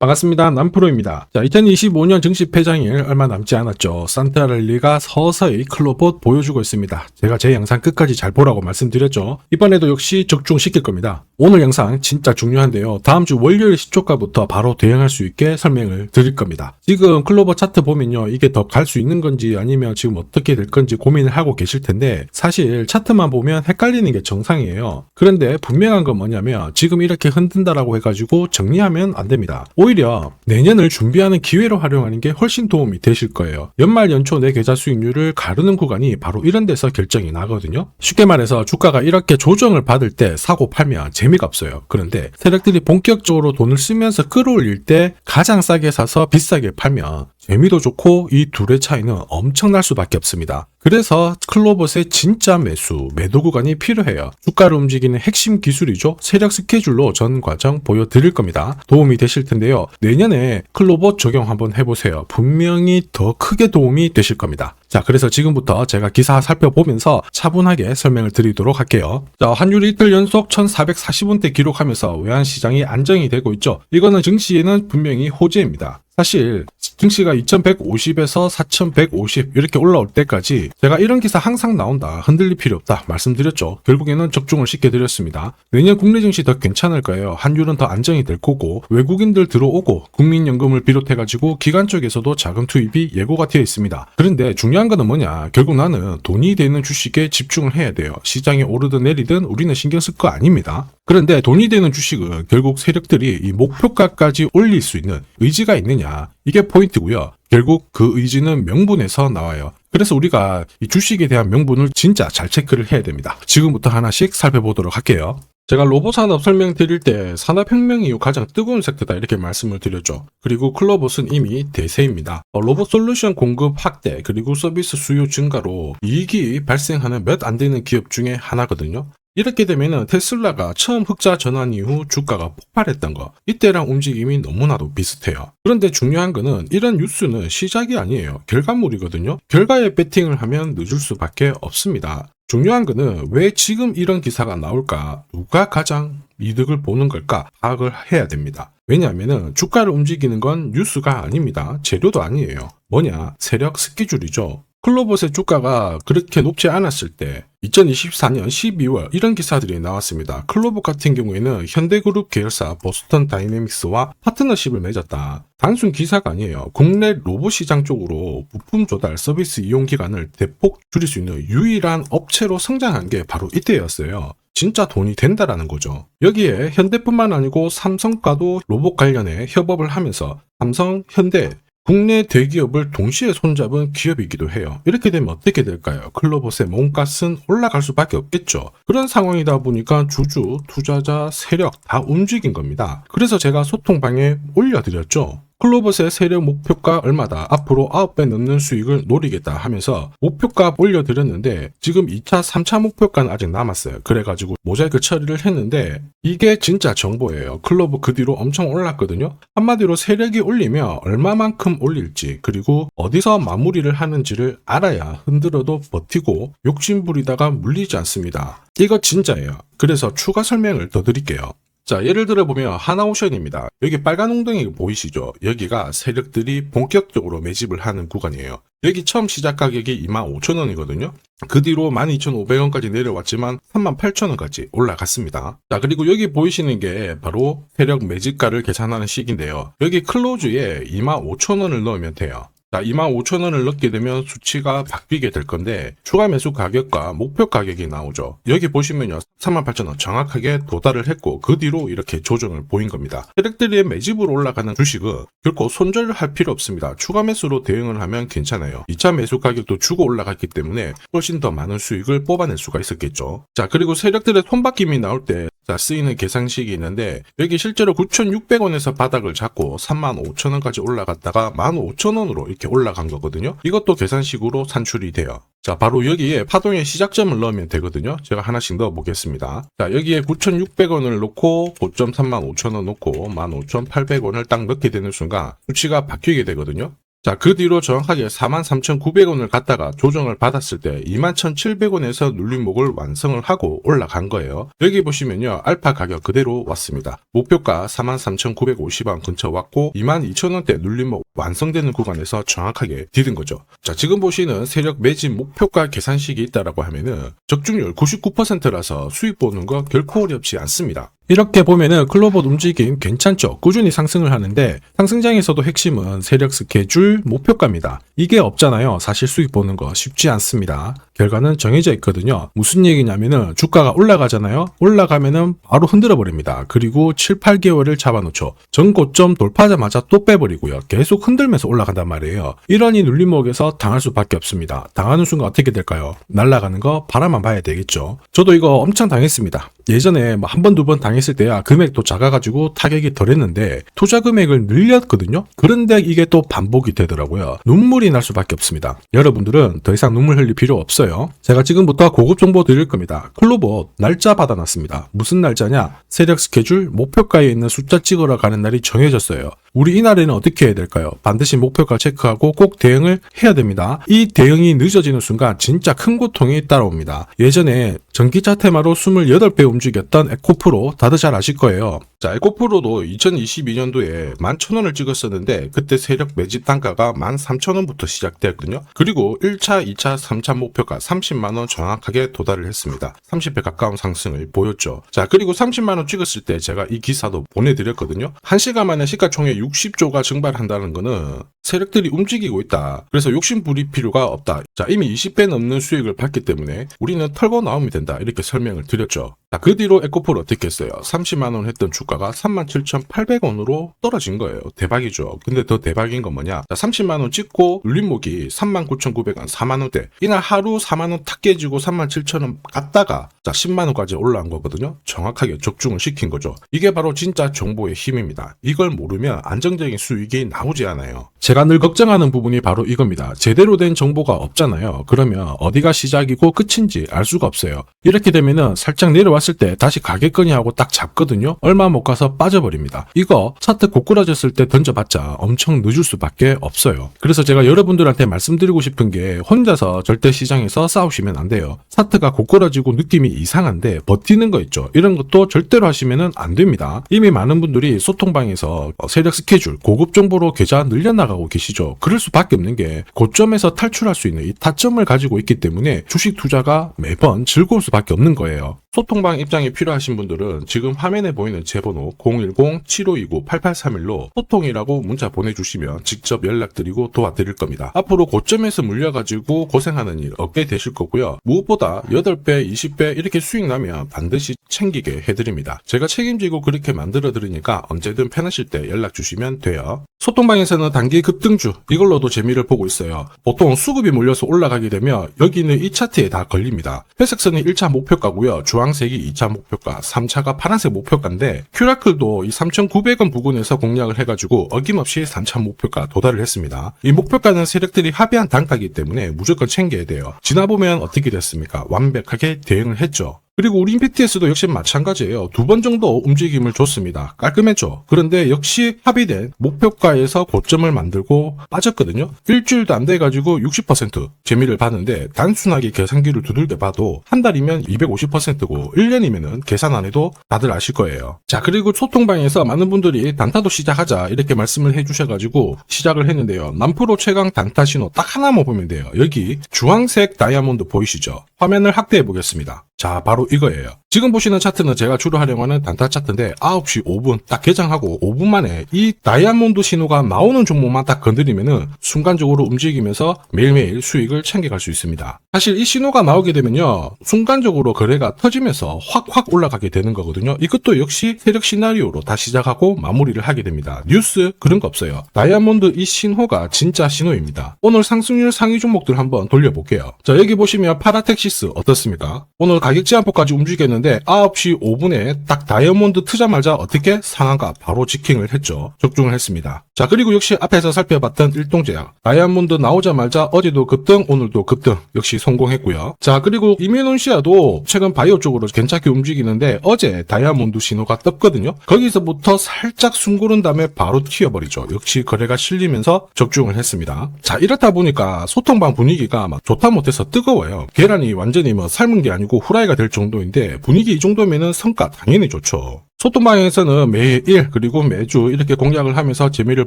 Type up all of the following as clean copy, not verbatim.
반갑습니다. 남프로입니다. 자, 2025년 증시 폐장일 얼마 남지 않았죠. 산타랠리가 서서히 클로봇 보여주고 있습니다. 제가 제 영상 끝까지 잘 보라고 말씀드렸죠. 이번에도 역시 적중시킬 겁니다. 오늘 영상 진짜 중요한데요. 다음 주 월요일 시초가부터 바로 대응할 수 있게 설명을 드릴 겁니다. 지금 클로봇 차트 보면요. 이게 더 갈 수 있는 건지 아니면 지금 어떻게 될 건지 고민을 하고 계실 텐데 사실 차트만 보면 헷갈리는 게 정상이에요. 그런데 분명한 건 뭐냐면 지금 이렇게 흔든다라고 해가지고 정리하면 안 됩니다. 오히려 내년을 준비하는 기회로 활용하는 게 훨씬 도움이 되실 거예요. 연말 연초 내 계좌 수익률을 가르는 구간이 바로 이런 데서 결정이 나거든요. 쉽게 말해서 주가가 이렇게 조정을 받을 때 사고 팔면 재미가 없어요. 그런데 세력들이 본격적으로 돈을 쓰면서 끌어올릴 때 가장 싸게 사서 비싸게 팔면 재미도 좋고 이 둘의 차이는 엄청날 수밖에 없습니다. 그래서 클로봇의 진짜 매도 구간이 필요해요. 주가를 움직이는 핵심 기술이죠. 세력 스케줄로 전 과정 보여드릴 겁니다. 도움이 되실 텐데요. 내년에 클로봇 적용 한번 해보세요. 분명히 더 크게 도움이 되실 겁니다. 자, 그래서 지금부터 제가 기사 살펴보면서 차분하게 설명을 드리도록 할게요. 자, 환율이 이틀 연속 1440원대 기록하면서 외환시장이 안정이 되고 있죠. 이거는 증시에는 분명히 호재입니다. 사실 증시가 2150에서 4150 이렇게 올라올 때까지 제가 이런 기사 항상 나온다, 흔들릴 필요 없다 말씀드렸죠. 결국에는 적중을 시켜드렸습니다. 내년 국내 증시 더 괜찮을 거예요. 환율은 더 안정이 될 거고 외국인들 들어오고 국민연금을 비롯해가지고 기관 쪽에서도 자금 투입이 예고가 되어 있습니다. 그런데 중요한 거는 뭐냐, 결국 나는 돈이 되는 주식에 집중을 해야 돼요. 시장이 오르든 내리든 우리는 신경 쓸 거 아닙니다. 그런데 돈이 되는 주식은 결국 세력들이 이 목표가까지 올릴 수 있는 의지가 있느냐, 이게 포인트고요. 결국 그 의지는 명분에서 나와요. 그래서 우리가 이 주식에 대한 명분을 진짜 잘 체크를 해야 됩니다. 지금부터 하나씩 살펴보도록 할게요. 제가 로봇 산업 설명드릴 때 산업혁명 이후 가장 뜨거운 섹터다 이렇게 말씀을 드렸죠. 그리고 클로봇은 이미 대세입니다. 로봇 솔루션 공급 확대 그리고 서비스 수요 증가로 이익이 발생하는 몇 안 되는 기업 중에 하나거든요. 이렇게 되면은 테슬라가 처음 흑자 전환 이후 주가가 폭발했던 거, 이때랑 움직임이 너무나도 비슷해요. 그런데 중요한 거는 이런 뉴스는 시작이 아니에요. 결과물이거든요. 결과에 베팅을 하면 늦을 수밖에 없습니다. 중요한 거는 왜 지금 이런 기사가 나올까, 누가 가장 이득을 보는 걸까 파악을 해야 됩니다. 왜냐하면 주가를 움직이는 건 뉴스가 아닙니다. 재료도 아니에요. 뭐냐, 세력 스케줄이죠. 클로봇의 주가가 그렇게 높지 않았을 때 2024년 12월 이런 기사들이 나왔습니다. 클로봇 같은 경우에는 현대그룹 계열사 보스턴 다이내믹스와 파트너십을 맺었다. 단순 기사가 아니에요. 국내 로봇 시장 쪽으로 부품 조달 서비스 이용 기간을 대폭 줄일 수 있는 유일한 업체로 성장한 게 바로 이때였어요. 진짜 돈이 된다라는 거죠. 여기에 현대뿐만 아니고 삼성과도 로봇 관련해 협업을 하면서 삼성, 현대, 국내 대기업을 동시에 손잡은 기업이기도 해요. 이렇게 되면 어떻게 될까요? 클로봇의 몸값은 올라갈 수밖에 없겠죠. 그런 상황이다 보니까 주주, 투자자, 세력 다 움직인 겁니다. 그래서 제가 소통방에 올려드렸죠. 클로봇의 세력 목표가 얼마다, 앞으로 9배 넘는 수익을 노리겠다 하면서 목표가 올려드렸는데 지금 2차, 3차 목표가는 아직 남았어요. 그래가지고 모자이크 처리를 했는데 이게 진짜 정보예요. 클로봇 그 뒤로 엄청 올랐거든요. 한마디로 세력이 올리면 얼마만큼 올릴지 그리고 어디서 마무리를 하는지를 알아야 흔들어도 버티고 욕심부리다가 물리지 않습니다. 이거 진짜예요. 그래서 추가 설명을 더 드릴게요. 자, 예를 들어 보면 하나오션입니다. 여기 빨간 웅덩이 보이시죠? 여기가 세력들이 본격적으로 매집을 하는 구간이에요. 여기 처음 시작 가격이 25,000원이거든요. 그 뒤로 12,500원까지 내려왔지만 38,000원까지 올라갔습니다. 자, 그리고 여기 보이시는 게 바로 세력 매집가를 계산하는 식인데요. 여기 클로즈에 25,000원을 넣으면 돼요. 자, 25,000원을 넣게 되면 수치가 바뀌게 될 건데 추가 매수 가격과 목표 가격이 나오죠. 여기 보시면요, 38,000원 정확하게 도달을 했고 그 뒤로 이렇게 조정을 보인 겁니다. 세력들이 매집으로 올라가는 주식은 결코 손절할 필요 없습니다. 추가 매수로 대응을 하면 괜찮아요. 2차 매수 가격도 주고 올라갔기 때문에 훨씬 더 많은 수익을 뽑아낼 수가 있었겠죠. 자, 그리고 세력들의 손바뀜이 나올 때 쓰이는 계산식이 있는데 여기 실제로 9,600원에서 바닥을 잡고 35,000원까지 올라갔다가 15,000원으로 이렇게 올라간 거거든요. 이것도 계산식으로 산출이 돼요. 자, 바로 여기에 파동의 시작점을 넣으면 되거든요. 제가 하나씩 넣어 보겠습니다. 자, 여기에 9,600원을 놓고 고점 35,000원 놓고 15,800원을 딱 넣게 되는 순간 수치가 바뀌게 되거든요. 자, 그 뒤로 정확하게 43,900원을 갖다가 조정을 받았을 때 21,700원에서 눌림목을 완성을 하고 올라간 거예요. 여기 보시면요, 알파 가격 그대로 왔습니다. 목표가 43,950원 근처 왔고 22,000원대 눌림목 완성되는 구간에서 정확하게 디딘 거죠. 자, 지금 보시는 세력 매집 목표가 계산식이 있다라고 하면은 적중률 99%라서 수익 보는 거 결코 어렵지 않습니다. 이렇게 보면은 클로봇 움직임 괜찮죠? 꾸준히 상승을 하는데 상승장에서도 핵심은 세력 스케줄, 목표가입니다. 이게 없잖아요. 사실 수익 보는 거 쉽지 않습니다. 결과는 정해져 있거든요. 무슨 얘기냐면은 주가가 올라가잖아요. 올라가면은 바로 흔들어 버립니다. 그리고 7, 8개월을 잡아놓죠. 전고점 돌파하자마자 또 빼버리고요. 계속 흔들면서 올라간단 말이에요. 이러니 눌림목에서 당할 수밖에 없습니다. 당하는 순간 어떻게 될까요? 날아가는 거 바라만 봐야 되겠죠. 저도 이거 엄청 당했습니다. 예전에 한 번, 두 번 당했을 때야 금액도 작아가지고 타격이 덜했는데 투자 금액을 늘렸거든요. 그런데 이게 또 반복이 되더라고요. 눈물이 날 수밖에 없습니다. 여러분들은 더 이상 눈물 흘릴 필요 없어요. 제가 지금부터 고급 정보 드릴 겁니다. 클로봇 날짜 받아놨습니다. 무슨 날짜냐? 세력 스케줄 목표가에 있는 숫자 찍으러 가는 날이 정해졌어요. 우리 이날에는 어떻게 해야 될까요? 반드시 목표가 체크하고 꼭 대응을 해야 됩니다. 이 대응이 늦어지는 순간 진짜 큰 고통이 따라옵니다. 예전에 전기차 테마로 28배 움직였던 에코프로 다들 잘 아실 거예요. 자, 에코프로도 2022년도에 11,000원을 찍었었는데 그때 세력 매집 단가가 13,000원부터 시작되었거든요. 그리고 1차, 2차, 3차 목표가 30만원 정확하게 도달을 했습니다. 30배 가까운 상승을 보였죠. 자, 그리고 30만원 찍었을 때 제가 이 기사도 보내드렸거든요. 1시간 만에 시가총액 60조가 증발한다는 거는 세력들이 움직이고 있다. 그래서 욕심 부릴 필요가 없다. 자, 이미 20배 넘는 수익을 봤기 때문에 우리는 털고 나오면 된다. 이렇게 설명을 드렸죠. 자, 그 뒤로 에코프로 어떻게 했어요? 30만원 했던 주가가 37,800원으로 떨어진 거예요. 대박이죠. 근데 더 대박인 건 뭐냐? 자, 30만원 찍고 눌림목이 39,900원, 4만원대. 이날 하루 4만원 탁 깨지고 37,000원 갔다가 자, 10만원까지 올라온 거거든요. 정확하게 적중을 시킨 거죠. 이게 바로 진짜 정보의 힘입니다. 이걸 모르면 안정적인 수익이 나오지 않아요. 제가 늘 걱정하는 부분이 바로 이겁니다. 제대로 된 정보가 없잖아요. 그러면 어디가 시작이고 끝인지 알 수가 없어요. 이렇게 되면은 살짝 내려왔을 때 다시 가겠거니 하고 딱 잡거든요. 얼마 못 가서 빠져버립니다. 이거 차트 고꾸라졌을 때 던져봤자 엄청 늦을 수밖에 없어요. 그래서 제가 여러분들한테 말씀드리고 싶은 게 혼자서 절대 시장에서 싸우시면 안 돼요. 차트가 고꾸라지고 느낌이 이상한데 버티는 거 있죠. 이런 것도 절대로 하시면 안 됩니다. 이미 많은 분들이 소통방에서 세력 스케줄, 고급 정보로 계좌 늘려나가고 계시죠. 그럴 수밖에 없는 게 고점에서 탈출할 수 있는 이 타점을 가지고 있기 때문에 주식 투자가 매번 즐거울 수밖에 없는 거예요. 소통방 입장이 필요하신 분들은 지금 화면에 보이는 제 번호 010-7529-8831로 소통이라고 문자 보내주시면 직접 연락드리고 도와드릴 겁니다. 앞으로 고점에서 물려가지고 고생하는 일 없게 되실 거고요. 무엇보다 8배, 20배 이렇게 수익 나면 반드시 챙기게 해드립니다. 제가 책임지고 그렇게 만들어드리니까 언제든 편하실 때 연락 주시면 돼요. 소통방에서는 단기 급등주 이걸로도 재미를 보고 있어요. 보통 수급이 몰려서 올라가게 되면 여기는 이 차트에 다 걸립니다. 회색선이 1차 목표가고요. 주황색이 2차 목표가, 3차가 파란색 목표가인데 큐라클도 이 3,900원 부근에서 공략을 해가지고 어김없이 3차 목표가 도달을 했습니다. 이 목표가는 세력들이 합의한 단가이기 때문에 무조건 챙겨야 돼요. 지나보면 어떻게 됐습니까? 완벽하게 대응을 했죠. 그리고 우리 임팩트에서도 역시 마찬가지예요. 2번 정도 움직임을 줬습니다. 깔끔했죠. 그런데 역시 합의된 목표가에서 고점을 만들고 빠졌거든요. 일주일도 안 돼가지고 60% 재미를 봤는데 단순하게 계산기를 두들겨 봐도 한 달이면 250%고 1년이면은 계산 안 해도 다들 아실 거예요. 자, 그리고 소통방에서 많은 분들이 단타도 시작하자 이렇게 말씀을 해주셔가지고 시작을 했는데요. 남프로 최강 단타 신호 딱 하나만 보면 돼요. 여기 주황색 다이아몬드 보이시죠? 화면을 확대해 보겠습니다. 자, 바로 이거예요. 지금 보시는 차트는 제가 주로 활용하는 단타 차트인데 9시 5분 딱 개장하고 5분 만에 이 다이아몬드 신호가 나오는 종목만 딱 건드리면은 순간적으로 움직이면서 매일매일 수익을 챙겨갈 수 있습니다. 사실 이 신호가 나오게 되면요. 순간적으로 거래가 터지면서 확 올라가게 되는 거거든요. 이것도 역시 세력 시나리오로 다 시작하고 마무리를 하게 됩니다. 뉴스 그런 거 없어요. 다이아몬드 이 신호가 진짜 신호입니다. 오늘 상승률 상위 종목들 한번 돌려볼게요. 자, 여기 보시면 파라텍시스 어떻습니까? 오늘 가격 제한폭까지 움직였는데 9시 5분에 딱 다이아몬드 트자마자 어떻게 상한가 바로 지킹을 했죠. 적중을 했습니다. 자, 그리고 역시 앞에서 살펴봤던 일동제약. 다이아몬드 나오자마자 어제도 급등, 오늘도 급등. 역시 성공했고요. 자, 그리고 이뮤논시아도 최근 바이오 쪽으로 괜찮게 움직이는데 어제 다이아몬드 신호가 떴거든요. 거기서부터 살짝 숨고른 다음에 바로 튀어버리죠. 역시 거래가 실리면서 적중을 했습니다. 자, 이렇다 보니까 소통방 분위기가 막 좋다 못해서 뜨거워요. 계란이 완전히 뭐 삶은 게 아니고 후라이가 될 정도인데 분위기 이 정도면은 성과 당연히 좋죠. 소통방에서는 매일 그리고 매주 이렇게 공략을 하면서 재미를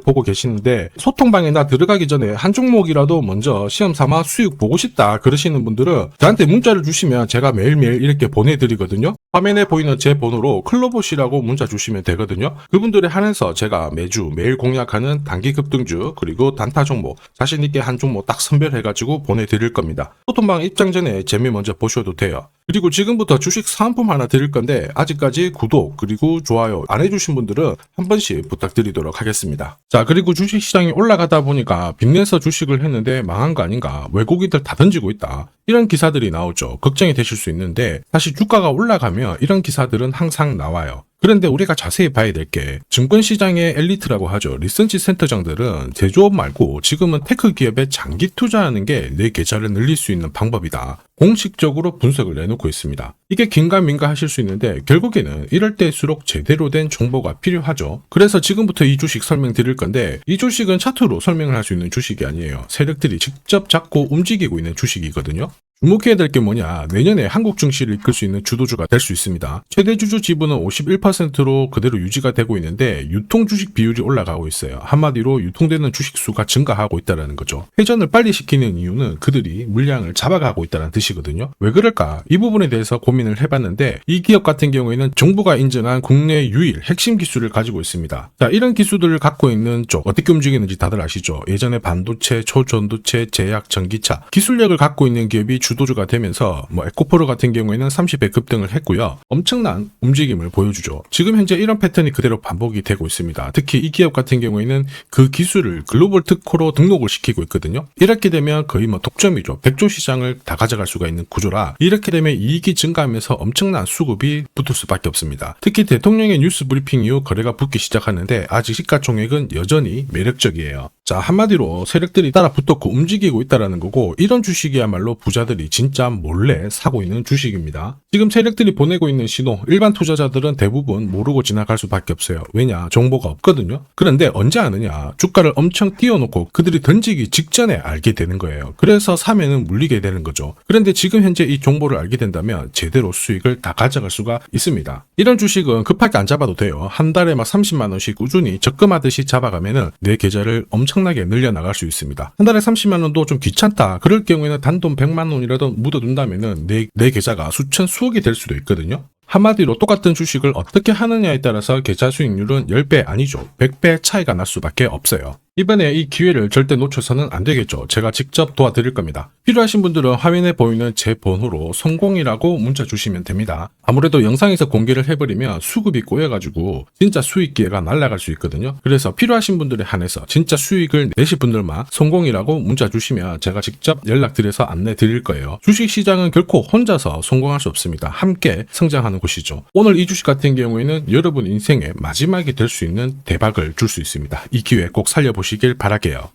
보고 계시는데 소통방에 나 들어가기 전에 한 종목이라도 먼저 시험 삼아 수익 보고 싶다 그러시는 분들은 저한테 문자를 주시면 제가 매일매일 이렇게 보내드리거든요. 화면에 보이는 제 번호로 클로봇이라고 문자 주시면 되거든요. 그분들에 한해서 제가 매주 매일 공략하는 단기 급등주 그리고 단타 종목 자신있게 한 종목 딱 선별해가지고 보내드릴 겁니다. 소통방 입장 전에 재미 먼저 보셔도 돼요. 그리고 지금부터 주식 사은품 하나 드릴 건데 아직까지 구독 그리고 좋아요 안 해주신 분들은 한 번씩 부탁드리도록 하겠습니다. 자, 그리고 주식시장이 올라가다 보니까 빚내서 주식을 했는데 망한 거 아닌가, 외국인들 다 던지고 있다, 이런 기사들이 나오죠. 걱정이 되실 수 있는데 사실 주가가 올라가면 이런 기사들은 항상 나와요. 그런데 우리가 자세히 봐야 될 게 증권시장의 엘리트라고 하죠. 리서치 센터장들은 제조업 말고 지금은 테크 기업에 장기 투자하는 게 내 계좌를 늘릴 수 있는 방법이다. 공식적으로 분석을 내놓고 있습니다. 이게 긴가민가 하실 수 있는데 결국에는 이럴 때일수록 제대로 된 정보가 필요하죠. 그래서 지금부터 이 주식 설명드릴 건데 이 주식은 차트로 설명을 할 수 있는 주식이 아니에요. 세력들이 직접 잡고 움직이고 있는 주식이거든요. 주목해야 될 게 뭐냐, 내년에 한국 증시를 이끌 수 있는 주도주가 될 수 있습니다. 최대 주주 지분은 51%로 그대로 유지가 되고 있는데 유통 주식 비율이 올라가고 있어요. 한마디로 유통되는 주식 수가 증가하고 있다는 거죠. 회전을 빨리 시키는 이유는 그들이 물량을 잡아가고 있다는 뜻이거든요. 왜 그럴까? 이 부분에 대해서 고민을 해봤는데 이 기업 같은 경우에는 정부가 인정한 국내 유일 핵심 기술을 가지고 있습니다. 자, 이런 기술들을 갖고 있는 쪽 어떻게 움직이는지 다들 아시죠? 예전에 반도체, 초전도체, 제약, 전기차 기술력을 갖고 있는 기업이 주도주가 되면서 에코프로 같은 경우에는 30배 급등을 했고요. 엄청난 움직임을 보여주죠. 지금 현재 이런 패턴이 그대로 반복이 되고 있습니다. 특히 이 기업 같은 경우에는 그 기술을 글로벌 특허로 등록을 시키고 있거든요. 이렇게 되면 거의 독점이죠. 100조 시장을 다 가져갈 수가 있는 구조라 이렇게 되면 이익이 증가하면서 엄청난 수급이 붙을 수밖에 없습니다. 특히 대통령의 뉴스 브리핑 이후 거래가 붙기 시작하는데 아직 시가총액은 여전히 매력적이에요. 자, 한마디로 세력들이 따라 붙었고 움직이고 있다는 거고 이런 주식이야말로 부자들이 진짜 몰래 사고 있는 주식입니다. 지금 세력들이 보내고 있는 신호 일반 투자자들은 대부분 모르고 지나갈 수밖에 없어요. 왜냐? 정보가 없거든요. 그런데 언제 아느냐? 주가를 엄청 띄워놓고 그들이 던지기 직전에 알게 되는 거예요. 그래서 사면은 물리게 되는 거죠. 그런데 지금 현재 이 정보를 알게 된다면 제대로 수익을 다 가져갈 수가 있습니다. 이런 주식은 급하게 안 잡아도 돼요. 한 달에 30만 원씩 꾸준히 적금하듯이 잡아가면은 내 계좌를 엄청나게 늘려나갈 수 있습니다. 한 달에 30만 원도 좀 귀찮다. 그럴 경우에는 단돈 100만 원이라도 묻어둔다면은 내 계좌가 수천 수억이 될 수도 있거든요. 한마디로 똑같은 주식을 어떻게 하느냐에 따라서 계좌 수익률은 10배 아니죠. 100배 차이가 날 수밖에 없어요. 이번에 이 기회를 절대 놓쳐서는 안 되겠죠. 제가 직접 도와드릴 겁니다. 필요하신 분들은 화면에 보이는 제 번호로 성공이라고 문자 주시면 됩니다. 아무래도 영상에서 공개를 해버리면 수급이 꼬여가지고 진짜 수익 기회가 날아갈 수 있거든요. 그래서 필요하신 분들에 한해서 진짜 수익을 내실 분들만 성공이라고 문자 주시면 제가 직접 연락드려서 안내 드릴 거예요. 주식시장은 결코 혼자서 성공할 수 없습니다. 함께 성장하는 곳이죠. 오늘 이 주식 같은 경우에는 여러분 인생의 마지막이 될 수 있는 대박을 줄 수 있습니다. 이 기회 꼭 살려보시길 바랄게요.